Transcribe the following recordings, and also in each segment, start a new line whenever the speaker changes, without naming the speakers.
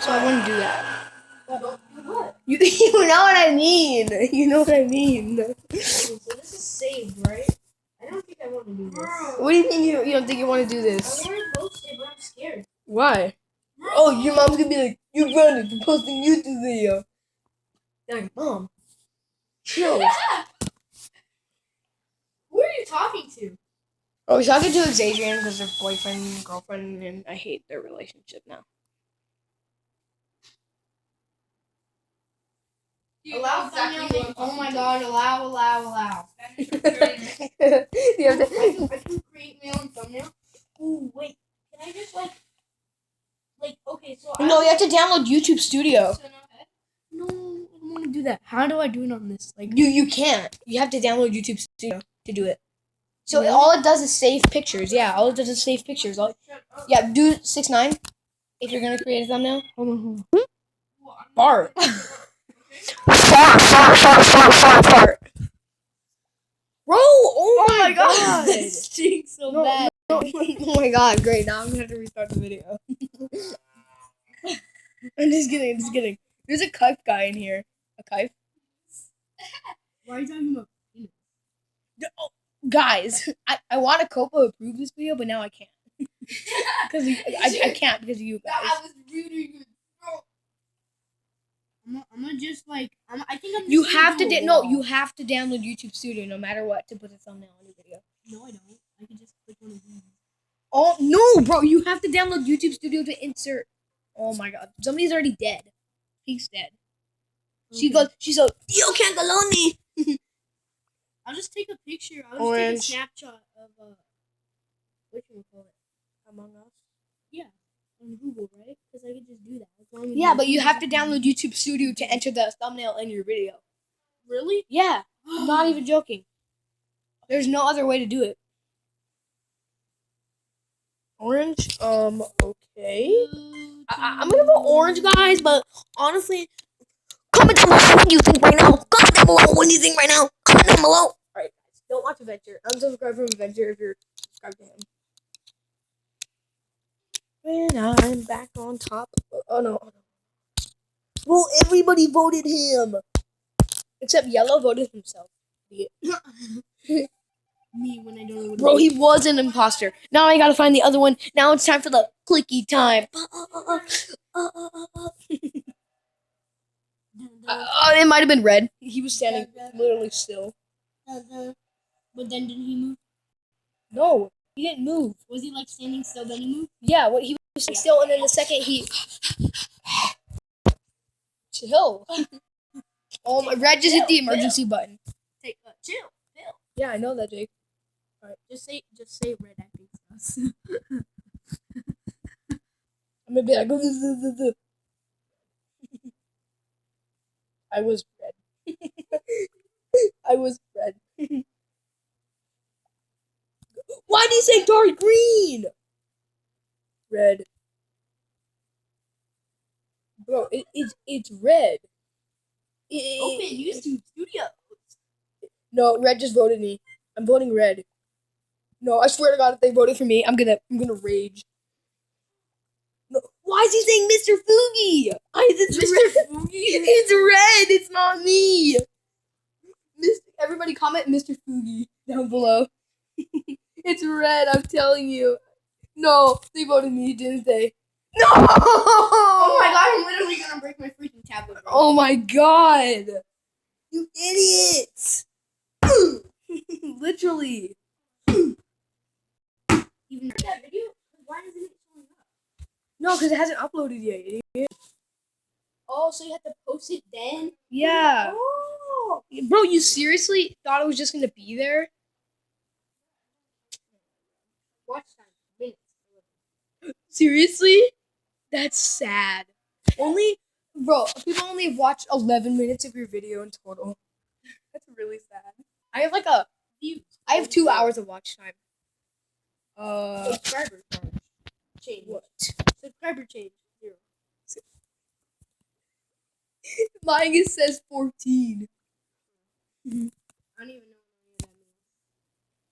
So I wouldn't do that.
What?
You know what I mean. You know what I mean.
So this is saved, right? I don't think I want to do this.
What do you mean you don't think you want to do
I
this?
want to post it, but I'm scared.
Why? Oh, your mom's gonna be like, you run it for posting YouTube video. Like, Mom, chill.
Who are you talking to?
Oh, he's talking to Xadrian because they're boyfriend and girlfriend, and I hate their relationship now.
Allow thumbnail. Oh my god, allow.
You have to-
I can create my own thumbnail. Ooh, wait. Can I just okay, so
No, you have to download YouTube Studio.
No, I don't want to do that. How do I do it on this?
You can't. You have to download YouTube Studio to do it. So
Really?
all it does is save pictures. Yeah, all it does is save pictures. Yeah, do 6ix9ine if you're gonna create a thumbnail. Hold on. Fart. Fart. Bro, oh my god.
It stinks so bad.
No, oh my god, great. Now I'm gonna have to restart the video. I'm just kidding. There's a Kife guy in here. A Kife?
Why are you talking about penis?
Oh, guys, I want to Copa approve this video, but now I can't. Because I can't because of you guys.
I was rooting you. I'm gonna just I think I'm.
You have to you have to download YouTube Studio no matter what to put a thumbnail on your video.
No, I don't. I can just click one of these.
Oh no, bro! You have to download YouTube Studio to insert. Oh my god, somebody's already dead. He's dead.
Okay.
She's like, yo, Cangaloni.
I'll just take a picture.
Orange.
Take a snapshot of what you call it?
Among Us.
Yeah, on Google, right? Because I can just do that. As long as
Yeah, but you have to download YouTube Studio to enter the thumbnail in your video.
Really?
Yeah, I'm not even joking. There's no other way to do it. Orange. Okay. I'm gonna go orange, guys. But honestly, comment down below what you think right now. Comment down below what you think right now. Comment down below. All right, guys. Don't watch Adventure. Unsubscribe from Adventure if you're subscribed to him. When I'm back on top. Oh no. Well, everybody voted him. Except Yellow voted himself.
Me when I don't know what.
Bro, he was an imposter. Now I gotta find the other one. Now it's time for the clicky time. It might have been Red. He was standing literally still.
But then did he move?
No, he didn't move.
Was he standing still? Then he moved.
Yeah, what he was standing still, and then the second he chill. Oh my! Red just hit the emergency button.
Take chill.
Yeah, I know that, Jake.
All right, just say red acting sus.
I'm gonna be like, I was red. I was red. Why do you say dark green? Red. Bro, it's red.
Open YouTube Studio.
No, Red just voted me. I'm voting Red. No, I swear to God, if they voted for me, I'm gonna rage. No, why is he saying Mr. Fugi?
Mr. Fugi?
It's Red. It's not me. Everybody comment Mr. Fugi down below. It's Red. I'm telling you. No, they voted me, didn't they? No!
Oh my god! I'm literally gonna break my freaking tablet. Bro.
Oh my god! You idiots! Literally.
Even that video? Why isn't it showing up?
No, because it hasn't uploaded yet, idiot.
Oh, so you have to post it then?
Yeah.
Oh.
Bro, you seriously thought it was just gonna be there?
Watch time. Minutes.
Seriously? That's sad. People only have watched 11 minutes of your video in total. That's really sad. I have
views.
I have 2 hours of watch time.
Subscriber change.
What?
Subscriber change. 0.
Mine says 14.
I don't even know what that means.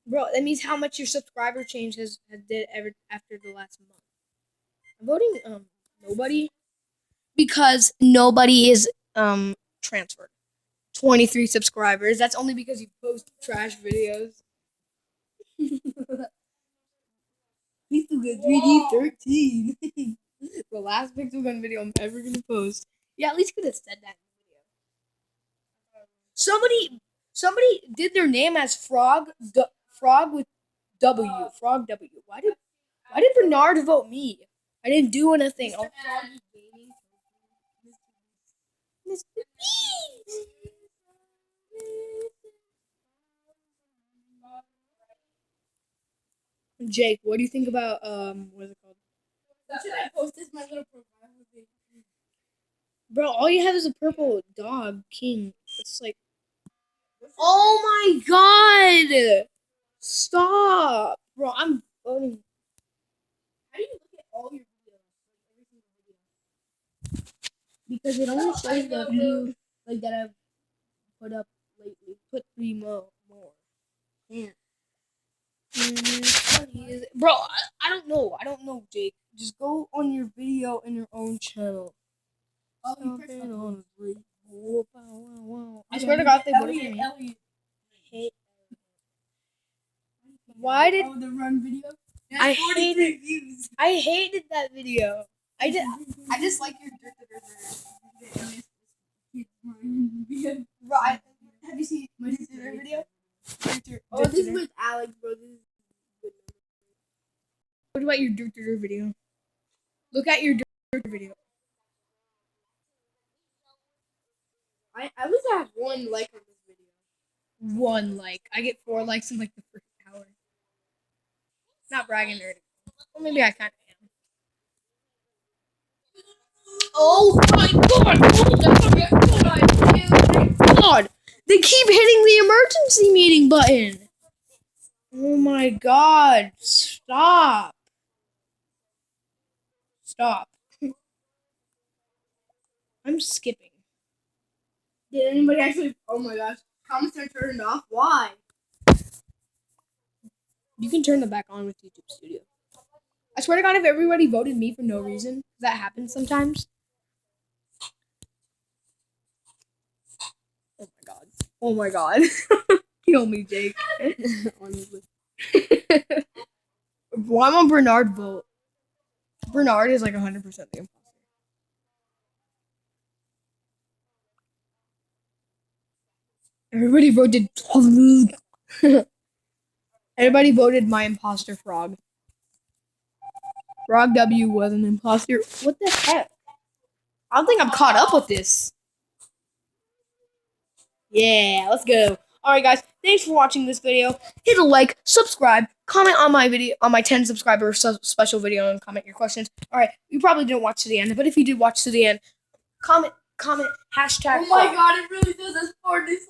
Bro, that means how much your subscriber change has did ever after the last month. I'm voting nobody. because nobody is transferred. 23 subscribers. That's only because you post trash videos. Pixel Gun 3D 13. The last Pixel Gun video I'm ever gonna post. Yeah, at least you could have said that in the video. Somebody did their name as Frog with W. Frog W. Why did Bernard vote me? I didn't do anything. Oh, Mr. Beast. Jake, what do you think about what is it called?
Should I post this my little profile?
Bro, all you have is a purple dog king. It's like, oh my god! Stop, bro. I'm voting.
How do you look at all your videos? Every single video.
Because it only shows
I
the
know,
view like that I've put up lately. Put 3 more. Yeah. Bro, I don't know. I don't know, Jake. Just go on your video in your own channel.
Oh, you pressed
Something
on
on the radio. I swear to God, they voted for me.
Elliot.
Hate. Why did
the run video?
I
43 views.
I hated that video?
I just like your dirt. Bro, have you seen my dirt video? Oh, this is with Alex, bro. This is good.
What about your dirt video? Look at your dirt video.
I at least have 1 like on this video.
1 like. I get 4 likes in like the first hour. Not bragging or anything. Well, maybe I kind of am. Oh my god! Oh my god! They keep hitting the emergency meeting button. Oh my god! Stop! Stop! I'm skipping.
Did anybody actually? Oh my gosh! Comments are turned off. Why?
You can turn them back on with YouTube Studio. I swear to God, if everybody voted me for no reason, that happens sometimes. Oh my god. Oh my god. Kill me, Jake.
Honestly.
Why won't Bernard vote? Bernard is like 100% the imposter. Everybody voted. Everybody voted my imposter Frog. Frog W was an imposter. What the heck? I don't think I'm caught up with this. Yeah, let's go. Alright guys, thanks for watching this video. Hit a like, subscribe, comment on my video, on my 10 subscriber special video, and comment your questions. Alright, you probably didn't watch to the end, but if you did watch to the end, comment, hashtag.
Oh my god, it really does. That's 4 dislikes.